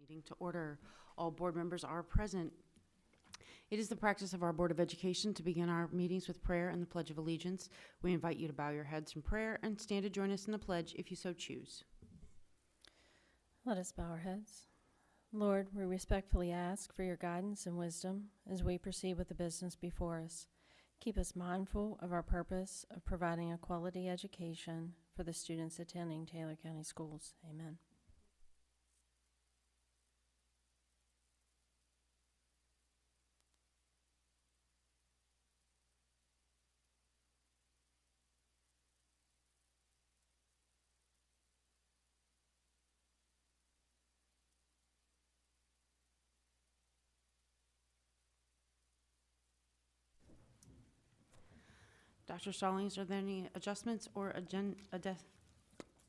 Meeting to order. All board members are present. It is the practice of our Board of Education to begin our meetings with prayer and the Pledge of Allegiance. We invite you to bow your heads in prayer and stand to join us in the pledge if you so choose. Let us bow our heads. Lord, we respectfully ask for your guidance and wisdom as we proceed with the business before us. Keep us mindful of our purpose of providing a quality education for the students attending Taylor County Schools. Amen. Dr. Stallings, are there any adjustments or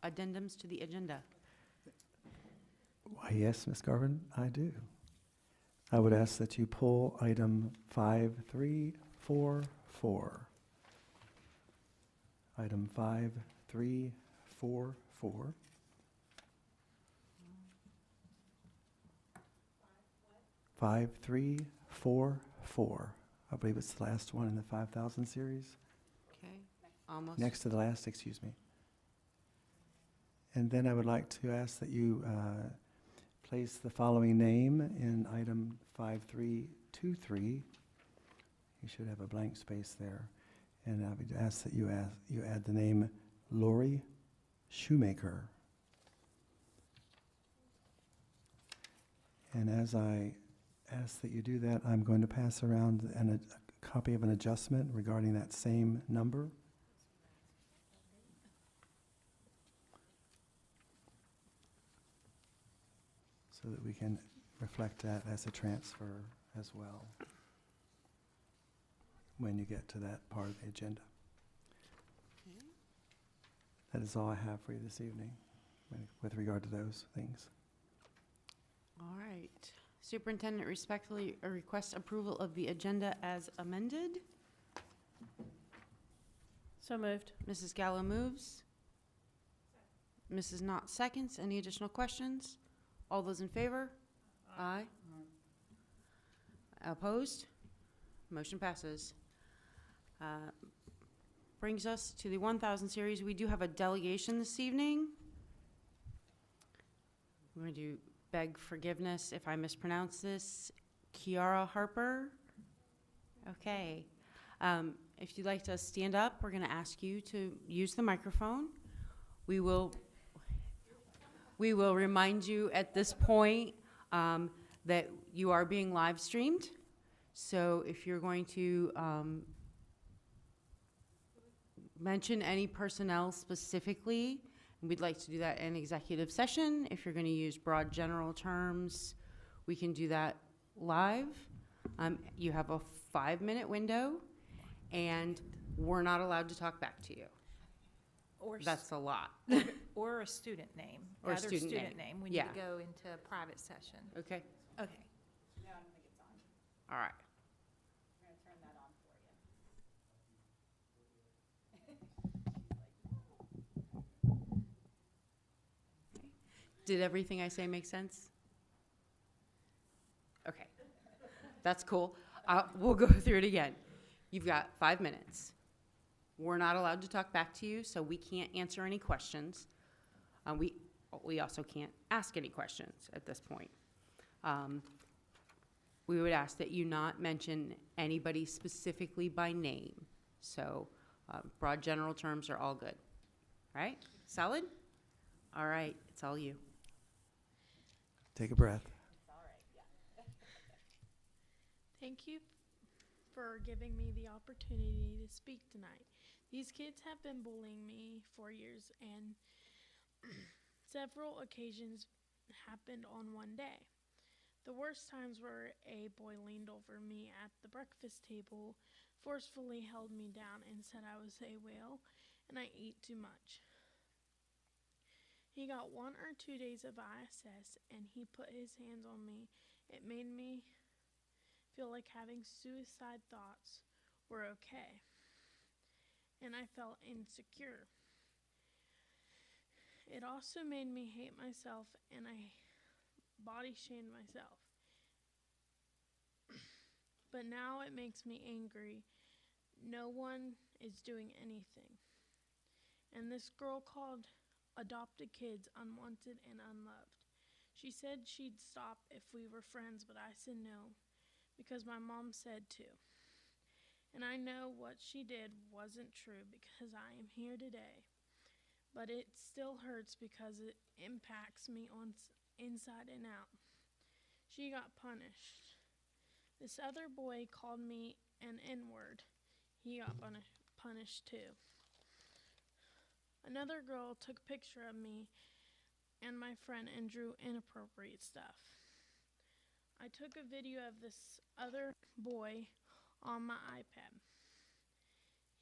addendums to the agenda? Why, yes, Ms. Garvin, I do. I would ask that you pull item 5344. Item 5344. Five, 3, 4, 4. I believe it's the last one in the 5,000 series. Okay, almost. Next to the last, excuse me. And then I would like to ask that you place the following name in item 5323. You should have a blank space there. And I would ask that you add the name Lori Shoemaker. And as I ask that you do that, I'm going to pass around a copy of an adjustment regarding that same number. So that we can reflect that as a transfer as well when you get to that part of the agenda. Okay. That is all I have for you this evening with regard to those things. All right. Superintendent respectfully requests approval of the agenda as amended. So moved. Mrs. Gallo moves. Mrs. Knott seconds. Any additional questions? All those in favor? Aye. Opposed? Motion passes. Brings us to the 1000 series. We do have a delegation this evening. We're going to beg forgiveness if I mispronounce this. Kiara Harper. Okay. If you'd like to stand up, we're going to ask you to use the microphone. We will remind you at this point that you are being live streamed. So if you're going to mention any personnel specifically, we'd like to do that in executive session. If you're going to use broad general terms, we can do that live. You have a 5-minute window, and we're not allowed to talk back to you. That's a lot. Or a student name. Or a Other student name. We Yeah. need to go into a private session. Okay. Okay. No, I don't think it's on. All right. I'm going to turn that on for you. Did everything I say make sense? Okay. That's cool. We'll go through it again. You've got 5 minutes. We're not allowed to talk back to you, so we can't answer any questions. We also can't ask any questions at this point. We would ask that you not mention anybody specifically by name. So broad general terms are all good. All right? Solid? All right. It's all you. Take a breath. It's all right, yeah. Thank you for giving me the opportunity to speak tonight. These kids have been bullying me for years, and several occasions happened on one day. The worst times were a boy leaned over me at the breakfast table, forcefully held me down, and said I was a whale and I eat too much. He got 1 or 2 days of ISS, and he put his hands on me. It made me feel like having suicide thoughts were okay, and I felt insecure. It also made me hate myself, and I body shamed myself. But now it makes me angry. No one is doing anything. And this girl called adopted kids unwanted and unloved. She said she'd stop if we were friends, but I said no, because my mom said to. And I know what she did wasn't true because I am here today. But it still hurts because it impacts me on inside and out. She got punished. This other boy called me an N-word. He got punished too. Another girl took a picture of me and my friend and drew inappropriate stuff. I took a video of this other boy on my iPad.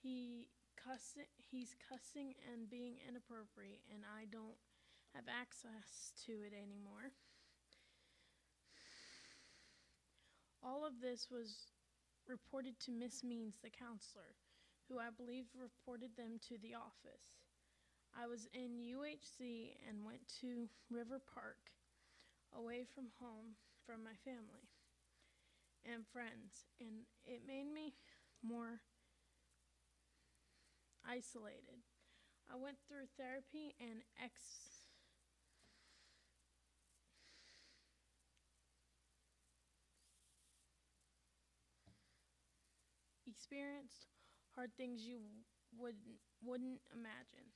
He's cussing and being inappropriate, and I don't have access to it anymore. All of this was reported to Miss Means, the counselor, who I believe reported them to the office. I was in UHC and went to River Park, away from home, from my family and friends, and it made me more isolated. I went through therapy and experienced hard things you wouldn't imagine.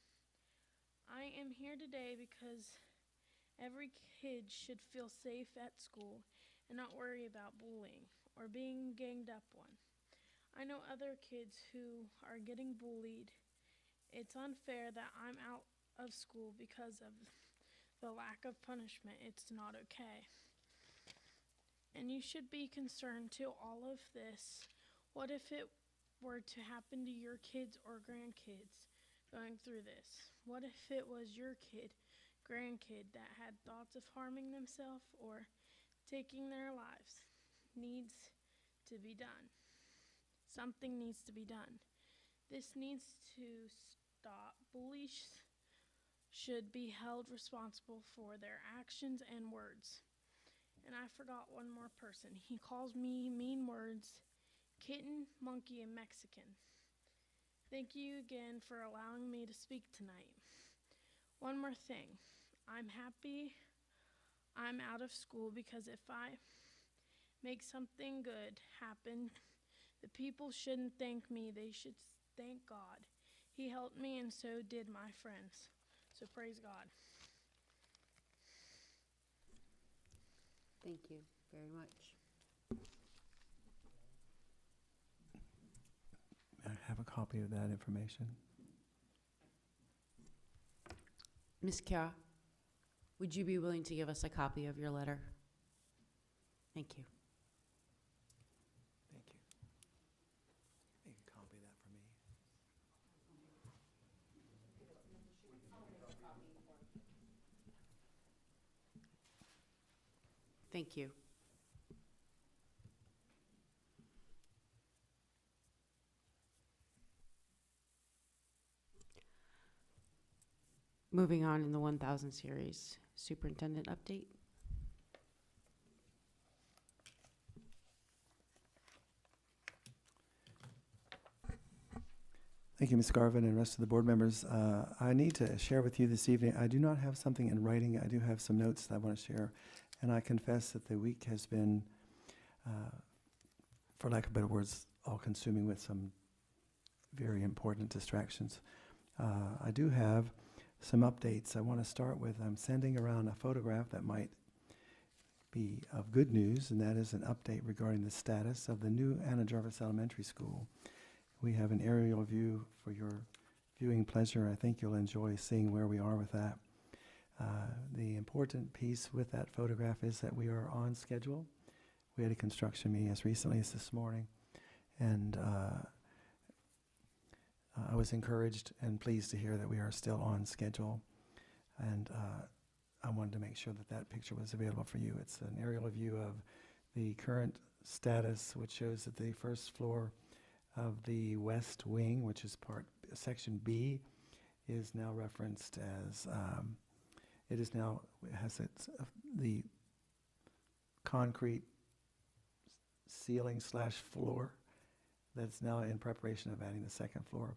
I am here today because every kid should feel safe at school and not worry about bullying or being ganged up on. I know other kids who are getting bullied. It's unfair that I'm out of school because of the lack of punishment. It's not okay. And you should be concerned to all of this. What if it were to happen to your kids or grandkids going through this? What if it was your kid, grandkid that had thoughts of harming themselves or taking their lives? Needs to be done. Something needs to be done. This needs to stop. Bullies should be held responsible for their actions and words. And I forgot one more person. He calls me mean words, kitten, monkey, and Mexican. Thank you again for allowing me to speak tonight. One more thing. I'm happy I'm out of school because if I make something good happen, the people shouldn't thank me. They should thank God. He helped me and so did my friends. So praise God. Thank you very much. I have a copy of that information. Ms. Kara, would you be willing to give us a copy of your letter? Thank you. Thank you. Make a copy of that for me. Thank you. Moving on in the 1000 series, superintendent update. Thank you, Ms. Garvin and rest of the board members. I need to share with you this evening, I do not have something in writing. I do have some notes that I want to share. And I confess that the week has been, for lack of better words, all-consuming with some very important distractions. I do have some updates. I want to start with, I'm sending around a photograph that might be of good news, and that is an update regarding the status of the new Anna Jarvis Elementary School. We have an aerial view for your viewing pleasure. I think you'll enjoy seeing where we are with that. The important piece with that photograph is that we are on schedule. We had a construction meeting as recently as this morning, and I was encouraged and pleased to hear that we are still on schedule. And I wanted to make sure that that picture was available for you. It's an aerial view of the current status, which shows that the first floor of the west wing, which is section B, is now referenced as, it has the concrete ceiling slash floor that's now in preparation of adding the second floor.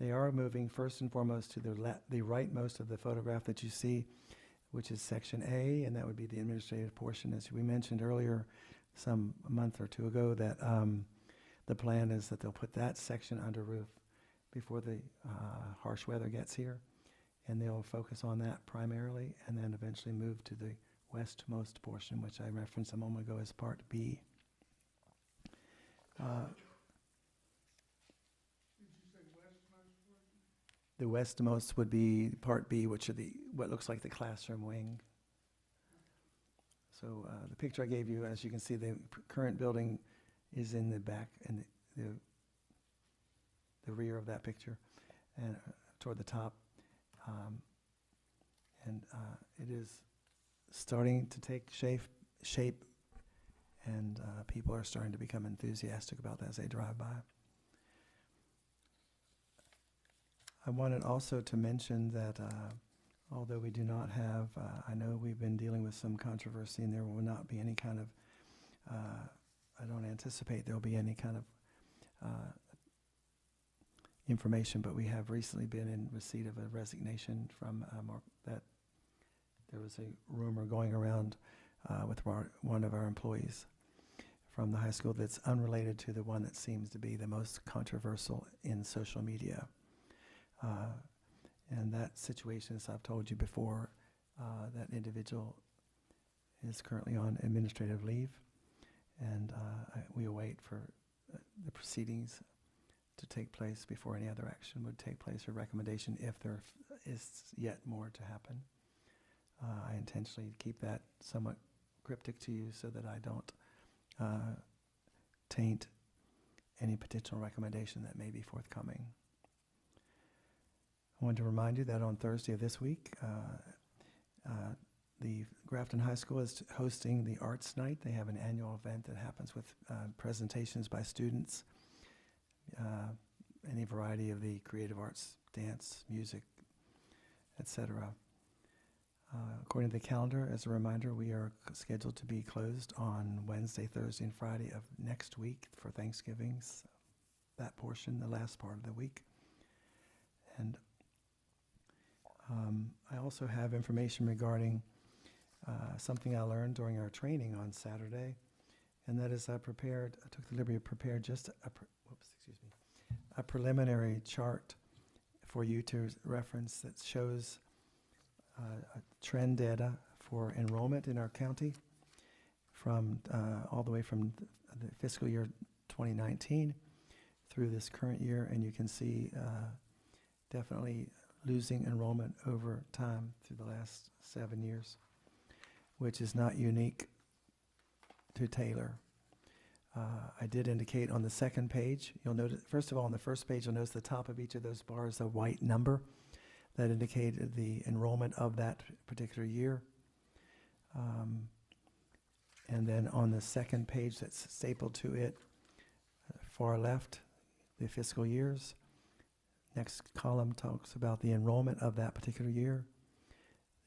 They are moving first and foremost to the rightmost of the photograph that you see, which is section A, and that would be the administrative portion. As we mentioned earlier, a month or two ago, that the plan is that they'll put that section under roof before the harsh weather gets here, and they'll focus on that primarily, and then eventually move to the westmost portion, which I referenced a moment ago as Part B. The westmost would be Part B, which are what looks like the classroom wing. So the picture I gave you, as you can see, the current building is in the back and the rear of that picture, and toward the top, and it is starting to take shape, and people are starting to become enthusiastic about that as they drive by. I wanted also to mention that although we do not have, I know we've been dealing with some controversy, and there will not be any kind of, I don't anticipate there will be any kind of information, but we have recently been in receipt of a resignation from that there was a rumor going around with one of our employees from the high school that's unrelated to the one that seems to be the most controversial in social media. And that situation, as I've told you before, that individual is currently on administrative leave, and we await for the proceedings to take place before any other action would take place or recommendation if there is yet more to happen. I intentionally keep that somewhat cryptic to you so that I don't taint any potential recommendation that may be forthcoming. I want to remind you that on Thursday of this week, the Grafton High School is hosting the Arts Night. They have an annual event that happens with presentations by students, any variety of the creative arts, dance, music, etc. According to the calendar, as a reminder, we are scheduled to be closed on Wednesday, Thursday, and Friday of next week for Thanksgiving's, that portion, the last part of the week. And I also have information regarding something I learned during our training on Saturday, and that is I took the liberty of preparing just a preliminary chart for you to reference that shows trend data for enrollment in our county from all the way from the fiscal year 2019 through this current year, and you can see definitely losing enrollment over time through the last 7 years, which is not unique to Taylor. I did indicate on the second page, you'll notice, first of all, on the first page, you'll notice the top of each of those bars, a white number that indicated the enrollment of that particular year. And then on the second page that's stapled to it, far left, the fiscal years. Next column talks about the enrollment of that particular year.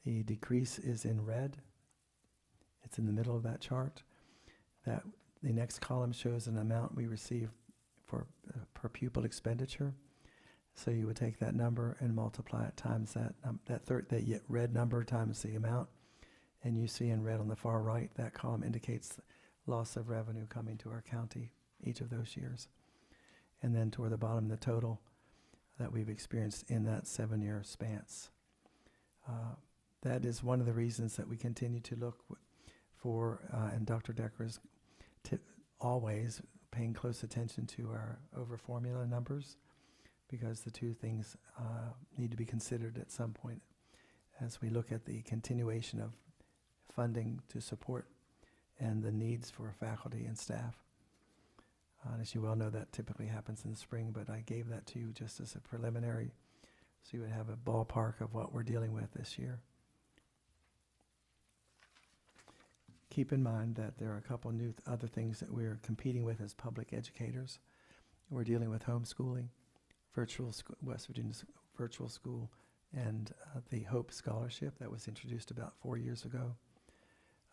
The decrease is in red. It's in the middle of that chart. The next column shows an amount we receive for per pupil expenditure. So you would take that number and multiply it times that red number times the amount, and you see in red on the far right, that column indicates loss of revenue coming to our county each of those years. And then toward the bottom, the total that we've experienced in that 7-year span. That is one of the reasons that we continue to look for, and Dr. Decker is always paying close attention to our over formula numbers, because the two things need to be considered at some point as we look at the continuation of funding to support and the needs for faculty and staff. And as you well know, that typically happens in the spring, but I gave that to you just as a preliminary so you would have a ballpark of what we're dealing with this year. Keep in mind that there are a couple new other things that we're competing with as public educators. We're dealing with homeschooling, West Virginia's virtual school, and the Hope Scholarship that was introduced about 4 years ago.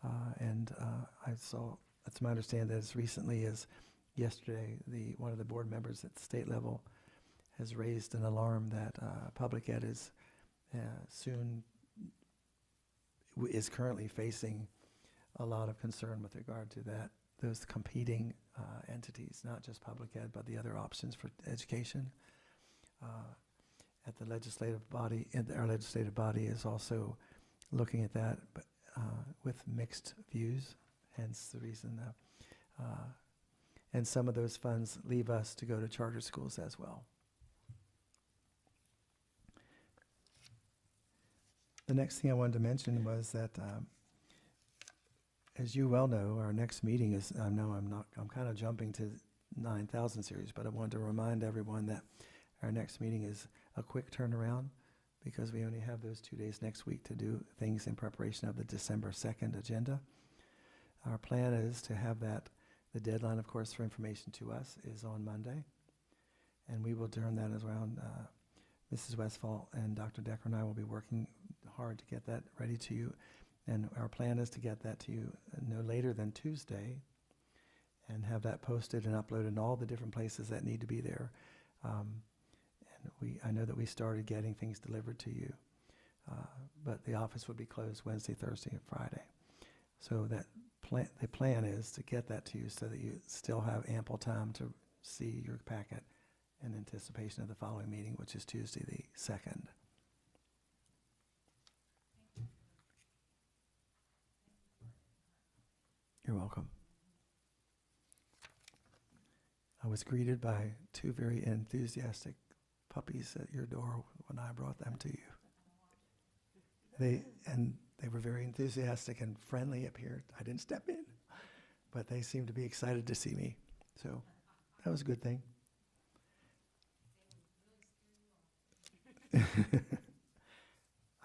I saw, it's my understanding that as recently as yesterday, one of the board members at the state level has raised an alarm that public ed is is currently facing a lot of concern with regard to those competing entities, not just public ed, but the other options for education. At the legislative body, our legislative body is also looking at that, but with mixed views, hence the reason and some of those funds leave us to go to charter schools as well. The next thing I wanted to mention was that, as you well know, our next meeting is, I'm kind of jumping to 9,000 series, but I wanted to remind everyone that our next meeting is a quick turnaround because we only have those 2 days next week to do things in preparation of the December 2nd agenda. Our plan is to have that, the deadline, of course, for information to us is on Monday, and we will turn that around. Mrs. Westphal and Dr. Decker and I will be working hard to get that ready to you, and our plan is to get that to you no later than Tuesday and have that posted and uploaded in all the different places that need to be there. I know that we started getting things delivered to you, but the office would be closed Wednesday, Thursday, and Friday. So the plan is to get that to you so that you still have ample time to see your packet in anticipation of the following meeting, which is Tuesday the 2nd. You're welcome. I was greeted by 2 very enthusiastic puppies at your door when I brought them to you. They were very enthusiastic and friendly up here. I didn't step in, but they seemed to be excited to see me. So that was a good thing.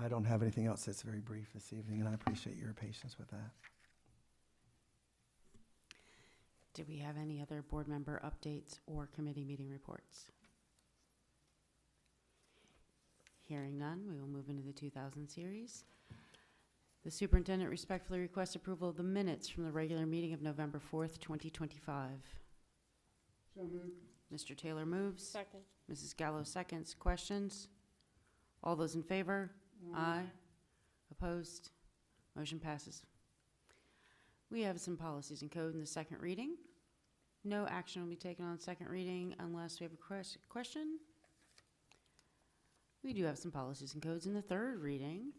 I don't have anything else that's very brief this evening, and I appreciate your patience with that. Do we have any other board member updates or committee meeting reports? Hearing none, we will move into the 2000 series. The superintendent respectfully requests approval of the minutes from the regular meeting of November 4th, 2025. So moved. Mr. Taylor moves. Second. Mrs. Gallo seconds. Questions? All those in favor? Aye. Opposed? Motion passes. We have some policies and code in the second reading. No action will be taken on second reading unless we have a question. We do have some policies and codes in the third reading.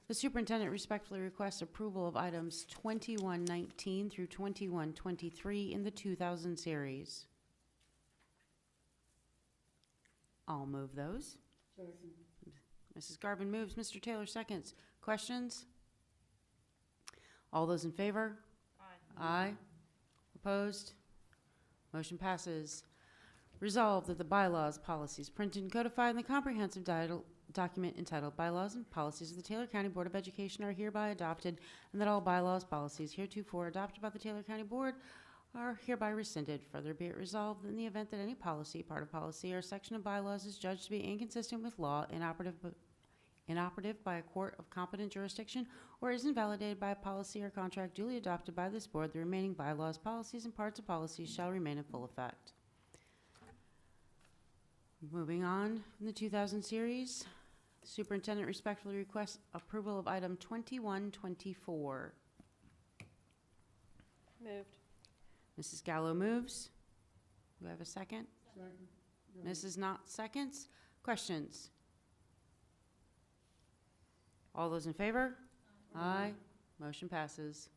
The superintendent respectfully requests approval of items 2119 through 2123 in the 2000 series. I'll move those. Second. Mrs. Garvin moves. Mr. Taylor seconds. Questions? All those in favor? Aye. Aye. Opposed? Motion passes. Resolved that the bylaws, policies printed and codified in the comprehensive document entitled Bylaws and Policies of the Taylor County Board of Education are hereby adopted, and that all bylaws, policies heretofore adopted by the Taylor County Board are hereby rescinded. Further be it resolved, in the event that any policy, part of policy, or section of bylaws is judged to be inconsistent with law, inoperative by a court of competent jurisdiction, or is invalidated by a policy or contract duly adopted by this board, the remaining bylaws, policies, and parts of policies shall remain in full effect. Moving on in the 2000 series, the superintendent respectfully requests approval of item 2124. Moved. Mrs. Gallo moves. Do I have a second? Second. Mrs. Knott seconds. Questions? All those in favor? Aye. Motion passes.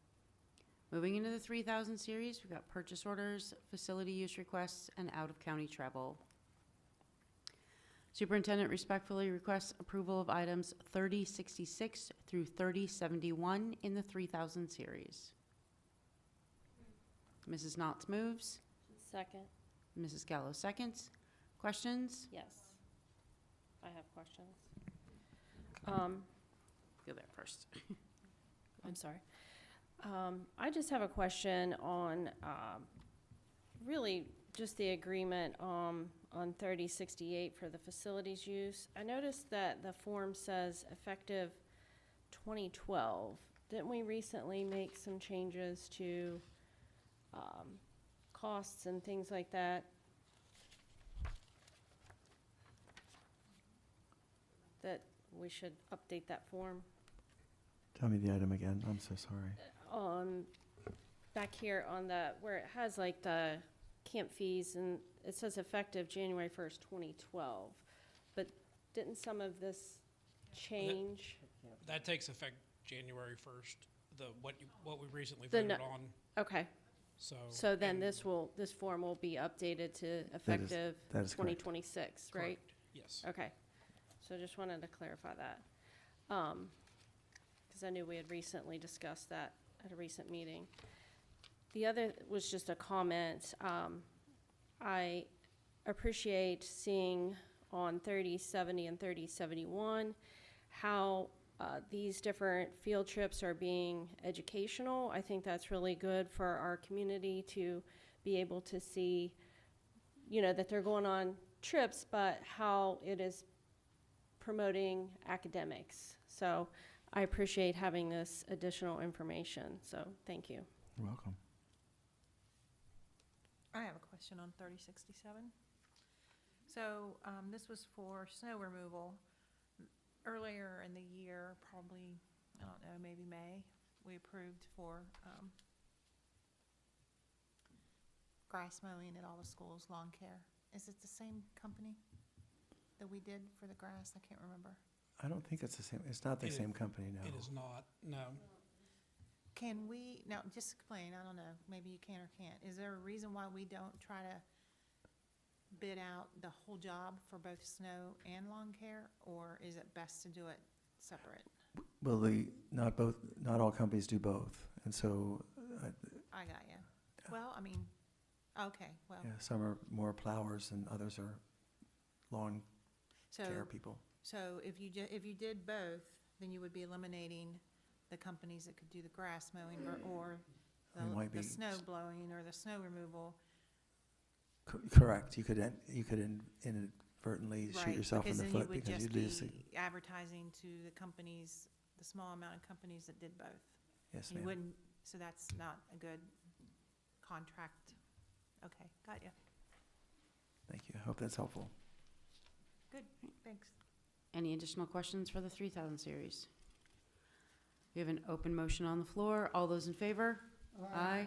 Moving into the 3000 series, we've got purchase orders, facility use requests, and out-of-county travel. Superintendent respectfully requests approval of items 3066 through 3071 in the 3000 series. Mrs. Knotts moves. Second. Mrs. Gallo seconds. Questions? Yes. I have questions. Go there first. I'm sorry. I just have a question on really just the agreement on 3068 for the facilities use. I noticed that the form says effective 2012, didn't we recently make some changes to costs and things like that? That we should update that form? Tell me the item again. I'm so sorry. Back here on the, where it has like the camp fees, and it says effective January 1st, 2012. But didn't some of this change? That takes effect January 1st, what we recently The voted no- on, Okay, so. so then and- this form will be updated to effective that is correct. 2026, right? Correct, yes. Okay, so just wanted to clarify that. Because I knew we had recently discussed that at a recent meeting. The other was just a comment. I appreciate seeing on 3070 and 3071 how these different field trips are being educational. I think that's really good for our community to be able to see, you know, that they're going on trips, but how it is promoting academics. So I appreciate having this additional information, so thank you. You're welcome. I have a question on 3067. So this was for snow removal. Earlier in the year, probably, I don't know, maybe May, we approved for grass mowing at all the schools, lawn care. Is it the same company that we did for the grass? I can't remember. I don't think it's the same. It's not the It is- same company, no. It is not, no. Can we, now, just explain, I don't know, maybe you can or can't. Is there a reason why we don't try to bid out the whole job for both snow and lawn care? Or is it best to do it separate? Well, not all companies do both. And so, I got you. Well, I mean, okay, well, yeah, some are more plowers and others are lawn so, care people. so if you did both, then you would be eliminating the companies that could do the grass mowing or They might the be- snow blowing or the snow removal. Correct. You could inadvertently shoot Right, yourself in the foot because Because you then you lose would the, just be advertising to the companies, the small amount of companies that did both. yes, You ma'am. wouldn't, so that's not a good contract. Okay, got you. Thank you. I hope that's helpful. Good, thanks. Any additional questions for the 3000 series? We have an open motion on the floor. All those in favor? Aye.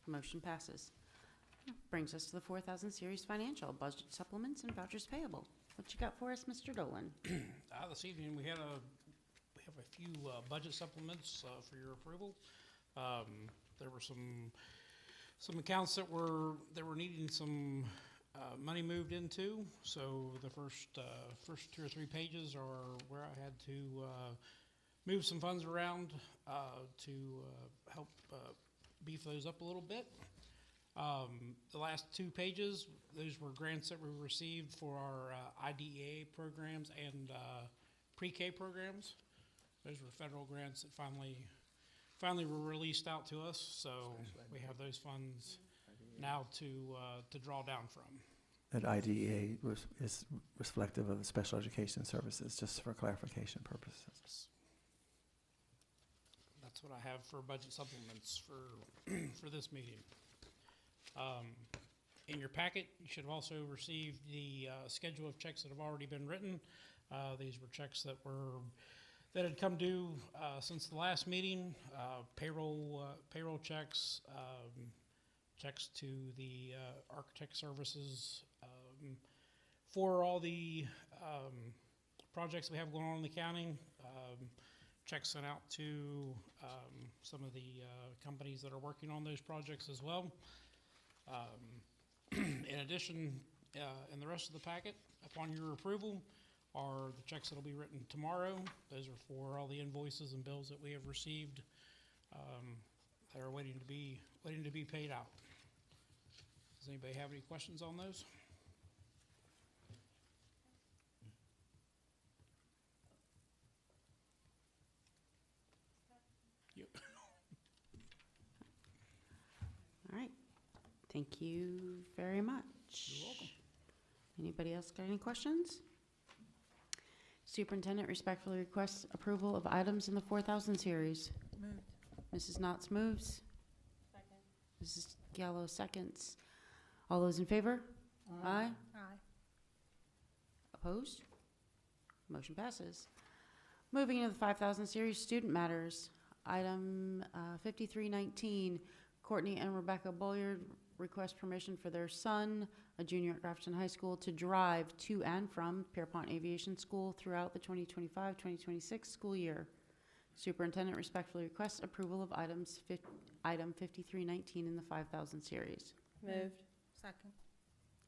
Motion passes. Brings us to the 4000 series financial, budget supplements and vouchers payable. What you got for us, Mr. Dolan? This evening, we have a few budget supplements for your approval. There were some accounts that were needing some money moved into. So the first 2 or 3 pages are where I had to move some funds around to help beef those up a little bit. The last 2 pages, those were grants that we received for our IDEA programs and pre-K programs. Those were federal grants that finally were released out to us, so we have those funds now to draw down from. That IDEA is reflective of the special education services, just for clarification purposes. That's what I have for budget supplements for this meeting. In your packet, you should have also received the schedule of checks that have already been written. These were checks that had come due since the last meeting. Payroll checks, checks to the architect services for all the projects we have going on in the county. Checks sent out to some of the companies that are working on those projects as well. In addition, in the rest of the packet, upon your approval, are the checks that will be written tomorrow. Those are for all the invoices and bills that we have received that are waiting to be paid out. Does anybody have any questions on those? All right. Thank you very much. You're welcome. Anybody else got any questions? Superintendent respectfully requests approval of items in the 4,000 series. Moved. Mrs. Knotts moves. Mrs. Gallo seconds. All those in favor? Aye. Aye. Opposed? Motion passes. Moving into the 5,000 series, student matters. Item 5319, Courtney and Rebecca Bolliard request permission for their son, a junior at Grafton High School, to drive to and from Pierpont Aviation School throughout the 2025-2026 school year. Superintendent respectfully requests approval of item 5319 in the 5,000 series. Moved. Second.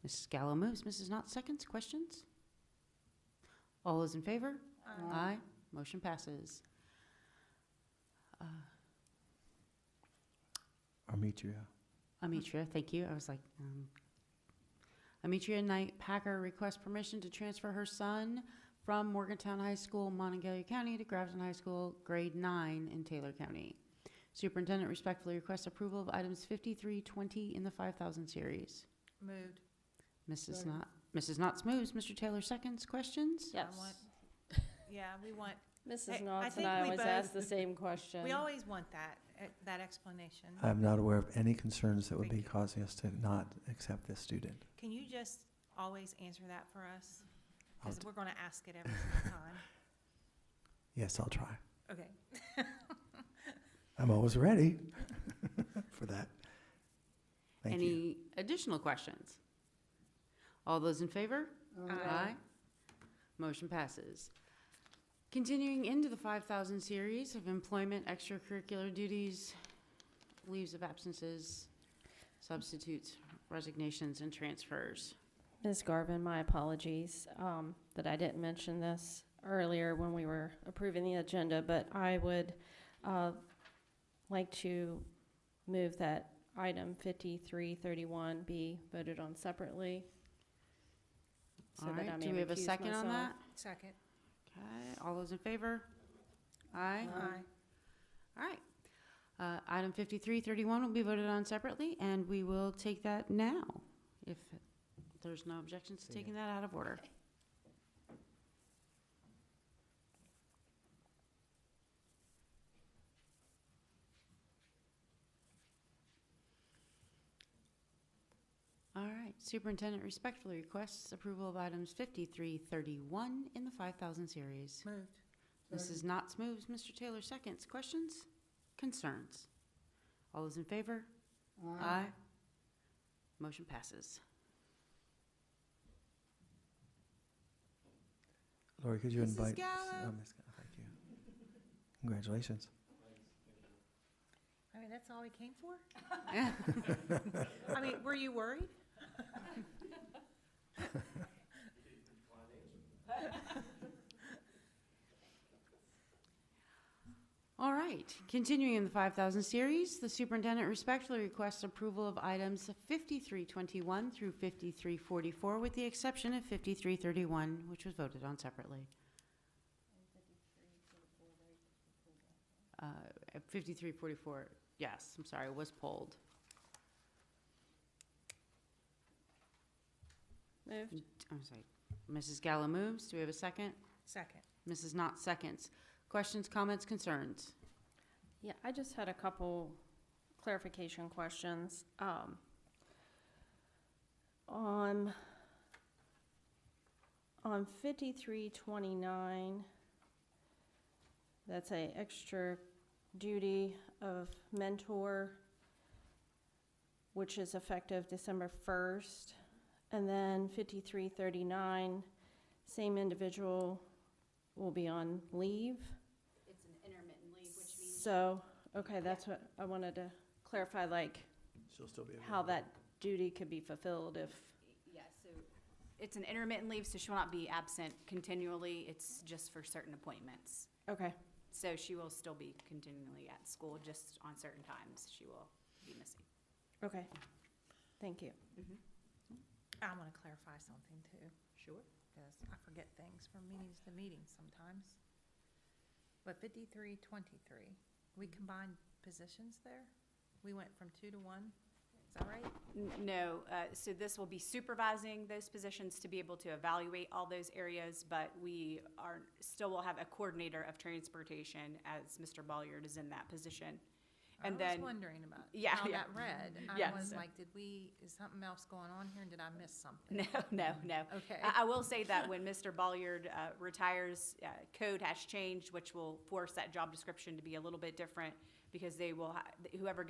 Mrs. Gallo moves. Mrs. Knott seconds. Questions? All those in favor? Aye. Motion passes. Ametria, thank you. I was like, Ametria Knight Packer requests permission to transfer her son from Morgantown High School, Monongalia County, to Grafton High School, grade 9 in Taylor County. Superintendent respectfully requests approval of items 5320 in the 5,000 series. Moved. Mrs. Knotts moves. Mr. Taylor seconds. Questions? Yes. Yeah, we want, Mrs. I Knotts and think I we always both- ask the same question. we always want that explanation. I'm not aware of any concerns that would be Thank you. causing us to not accept this student. Can you just always answer that for us? Because I'll we're going to ask it every single time. Yes, I'll try. Okay. I'm always ready for that. Thank you. Any additional questions? All those in favor? Aye. Motion passes. Continuing into the 5,000 series of employment, extracurricular duties, leaves of absences, substitutes, resignations, and transfers. Ms. Garvin, my apologies that I didn't mention this earlier when we were approving the agenda, but I would like to move that item 5331 be voted on separately. So All that I right, may do we have a recuse second on myself. that? Second. Okay, all those in favor? Aye. Aye. All right. Item 5331 will be voted on separately, and we will take that now, if there's no objections to taking that out of order. All right, superintendent respectfully requests approval of items 5331 in the 5,000 series. Moved. Mrs. Knotts moves, Mr. Taylor seconds. Questions? Concerns? All those in favor? Aye. Motion passes. Lori, could you Mrs. invite? Gallo. Ms. Gallo, thank you. Congratulations. I mean, that's all we came for? I mean, were you worried? All right, continuing in the 5,000 series, the superintendent respectfully requests approval of items 5321 through 5344, with the exception of 5331, which was voted on separately. 5344, yes, I'm sorry, was pulled. Moved. I'm sorry. Mrs. Gallo moves. Do we have a second? Second. Mrs. Knott seconds. Questions, comments, concerns? Yeah, I just had a couple clarification questions. On 5329, that's a extra duty of mentor, which is effective December 1st. And then 5339, same individual will be on leave. It's an intermittent leave, which means. So, okay, that's what I wanted to clarify, like, She'll still be how that duty could be fulfilled if, Yeah, so it's an intermittent leave, so she will not be absent continually. It's just for certain appointments. okay, So she will still be continually at school, just on certain times she will be missing. okay. Thank you. I want to clarify something too, Sure. because I forget things from meetings to meetings sometimes. But 5323, we combined positions there? We went from 2 to 1? Is that right? No, so this will be supervising those positions to be able to evaluate all those areas, but we still will have a coordinator of transportation as Mr. Bolliard is in that position. And I then, was wondering about yeah, how yeah. that read. I Yes. was like, is something else going on here? Did I miss something? No. Okay. I will say that when Mr. Bolliard retires, code has changed, which will force that job description to be a little bit different because they will, whoever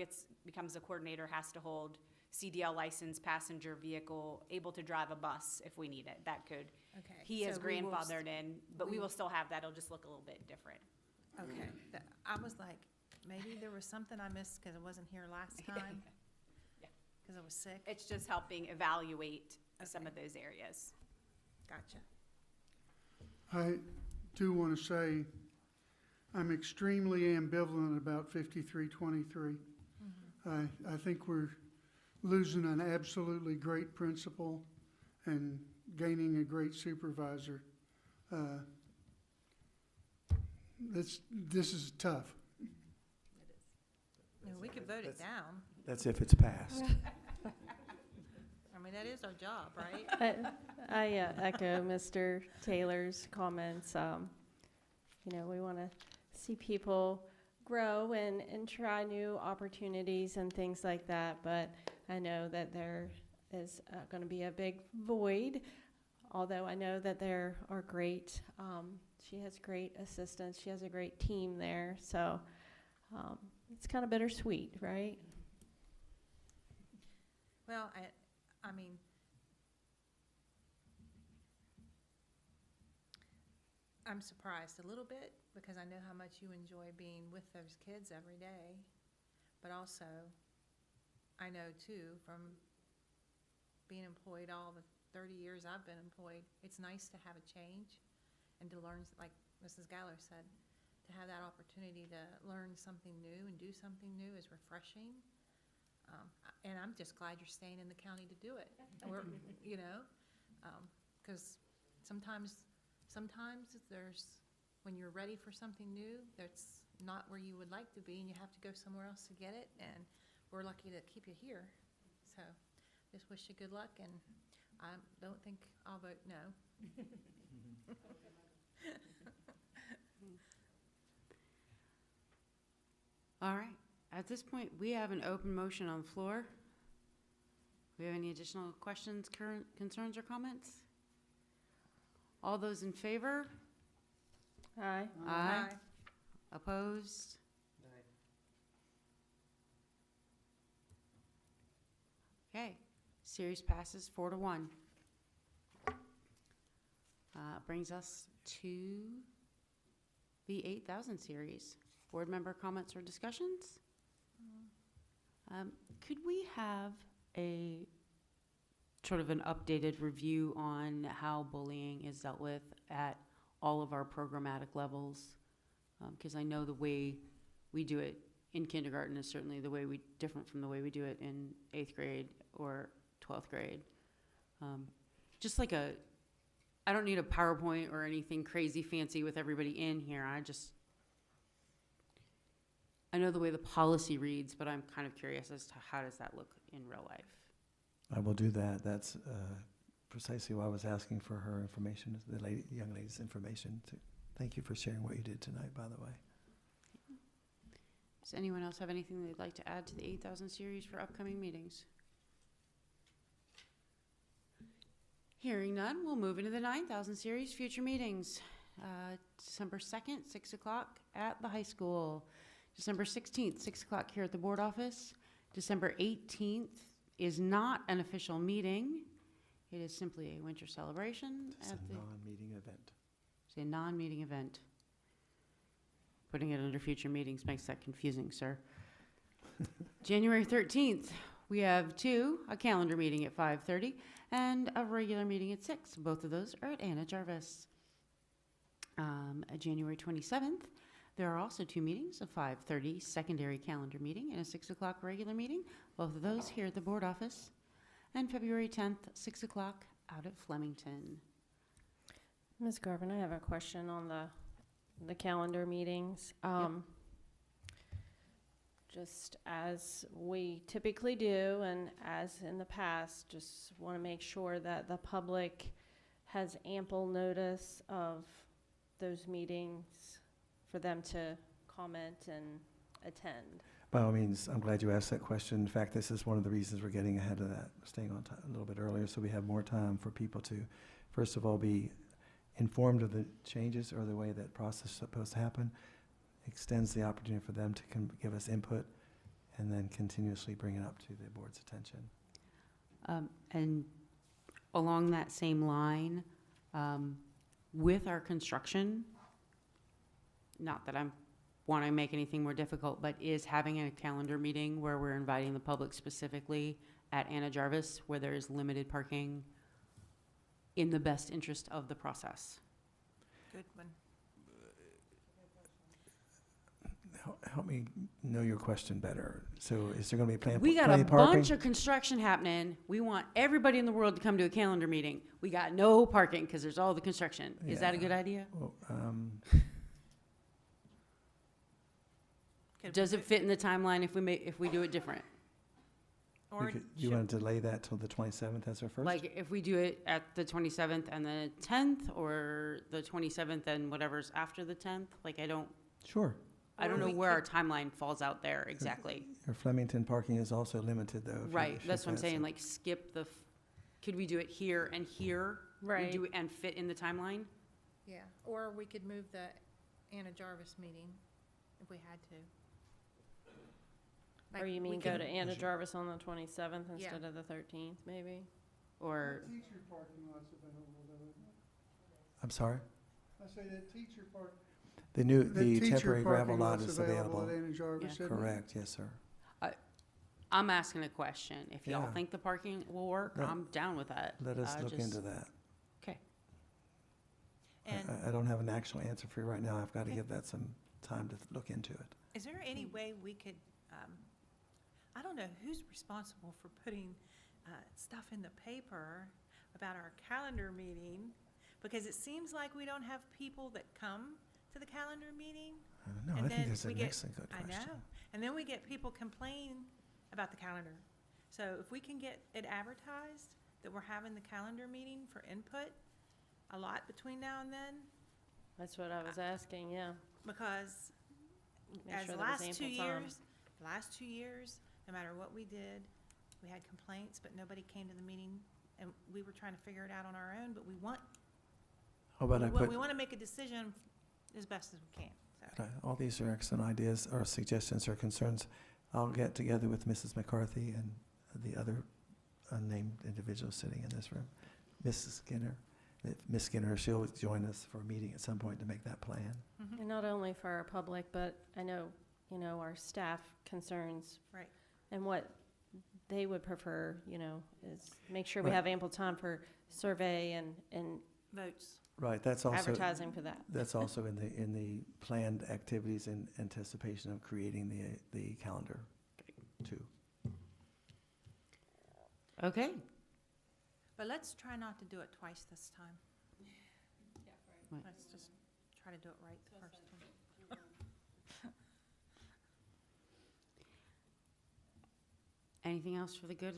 becomes a coordinator has to hold CDL license, passenger vehicle, able to drive a bus if we need it, that code. Okay. He is so we will grandfathered in, but we we- will still have that, it'll just look a little bit different. Okay. I was like, maybe there was something I missed because I wasn't here last time. Yeah. Because I was sick. It's just helping evaluate some Okay. of those areas. Gotcha. I do want to say I'm extremely ambivalent about 5323. I think we're losing an absolutely great principal and gaining a great supervisor. This is tough. I mean, we could vote it down. That's if it's passed. I mean, that is our job, right? I echo Mr. Taylor's comments. We want to see people grow and try new opportunities and things like that, but I know that there is going to be a big void, although I know that there are great, she has great assistants, she has a great team there, so it's kind of bittersweet, right? Well, I mean, I'm surprised a little bit because I know how much you enjoy being with those kids every day. But also, I know too, from being employed all the 30 years I've been employed, it's nice to have a change and to learn, like Mrs. Gallo said, to have that opportunity to learn something new and do something new is refreshing. And I'm just glad you're staying in the county to do it. Or, because sometimes there's, when you're ready for something new, that's not where you would like to be, and you have to go somewhere else to get it, and we're lucky to keep you here. So just wish you good luck, and I don't think I'll vote no. All right, at this point, we have an open motion on the floor. Do we have any additional questions, concerns, or comments? All those in favor? Aye. Aye. Opposed? Okay, series passes 4-1. Brings us to the 8,000 series. Board member comments or discussions? Could we have a sort of an updated review on how bullying is dealt with at all of our programmatic levels? Because I know the way we do it in kindergarten is certainly different from the way we do it in 8th grade or 12th grade. Just like I don't need a PowerPoint or anything crazy fancy with everybody in here. I know the way the policy reads, but I'm kind of curious as to how does that look in real life? I will do that. That's precisely why I was asking for her information, the young lady's information. Thank you for sharing what you did tonight, by the way. Does anyone else have anything they'd like to add to the 8,000 series for upcoming meetings? Hearing none, we'll move into the 9,000 series, future meetings. December 2nd, 6 o'clock at the high school. December 16th, 6 o'clock here at the board office. December 18th is not an official meeting. It is simply a winter celebration. It's a non-meeting event. It's a non-meeting event. Putting it under future meetings makes that confusing, sir. January 13th, we have a calendar meeting at 5:30 and a regular meeting at 6. Both of those are at Anna Jarvis. January 27th, there are also 2 meetings, a 5:30 secondary calendar meeting and a 6 o'clock regular meeting. Both of those here at the board office. And February 10th, 6 o'clock out at Flemington. Ms. Garvin, I have a question on the calendar meetings. just as we typically do and as in the past, just want to make sure that the public has ample notice of those meetings for them to comment and attend. By all means, I'm glad you asked that question. In fact, this is one of the reasons we're getting ahead of that, staying on time a little bit earlier, so we have more time for people to, first of all, be informed of the changes or the way that process is supposed to happen, extends the opportunity for them to give us input, and then continuously bring it up to the board's attention. And along that same line, with our construction, not that I'm want to make anything more difficult, but is having a calendar meeting where we're inviting the public specifically at Anna Jarvis, where there is limited parking in the best interest of the process. Good one. Help me know your question better. So is there going to be We got a plenty of parking? bunch of construction happening. We want everybody in the world to come to a calendar meeting. We got no parking because there's all the construction. Is that a Yeah. good idea? Well, Could Does we it fit in the timeline if we do it different? Or you should- want to delay that till the 27th as our first? Like if we do it at the 27th and the 10th, or the 27th and whatever's after the 10th? Like I don't Sure. know we where our could- timeline falls out there exactly. Your Flemington parking is also limited, though. if you Right, shift that's what I'm that, saying, so- like skip could we do it here and here? Right. And do and fit in the timeline? Yeah, or we could move the Anna Jarvis meeting if we had to. Or Like, you we mean go could- to Anna Jarvis on the 27th Yeah. instead of the 13th, maybe? Or, Teacher parking lot's available though, isn't it? I'm sorry? I say that teacher park. The teacher temporary gravel parking lot lot's is available. At Anna Jarvis, Yeah. isn't it? Correct, yes, sir. I'm asking a question. If y'all Yeah. think the parking will work, Let- I'm down with that. Let us look just- into that. Okay. And I don't have an actual answer for you right now. I've got to Okay. give that some time to look into it. is there any way we could, I don't know, who's responsible for putting stuff in the paper about our calendar meeting? Because it seems like we don't have people that come to the calendar meeting. I don't know. And I think then that's we an get- excellent good I question. know. And then we get people complain about the calendar. So if we can get it advertised that we're having the calendar meeting for input a lot between now and then, That's what I was asking, yeah. because Make as sure the there was last 2 ample time. years, no matter what we did, we had complaints, but nobody came to the meeting, and we were trying to figure it out on our own, but we want, How about I put, we want to make a decision as best as we can, so. all these are excellent ideas or suggestions or concerns. I'll get together with Mrs. McCarthy and the other unnamed individual sitting in this room. Mrs. Skinner, Ms. Skinner, she'll join us for a meeting at some point to make that plan. Mhm. And not only for our public, but I know, our staff concerns. Right. And what they would prefer, is make sure we Right. have ample time for survey and Votes. Right, that's also, advertising for that. that's also in the planned activities in anticipation of creating the calendar too. Okay. But let's try not to do it twice this time. Right. Let's just try to do it right the first time. Anything else for the good?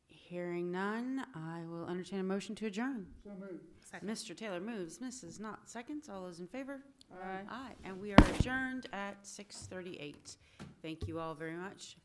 Hearing none, I will entertain a motion to adjourn. So moved. Second. Mr. Taylor moves, Mrs. Knott seconds. All those in favor? All right. Aye. And we are adjourned at 6:38. Thank you all very much.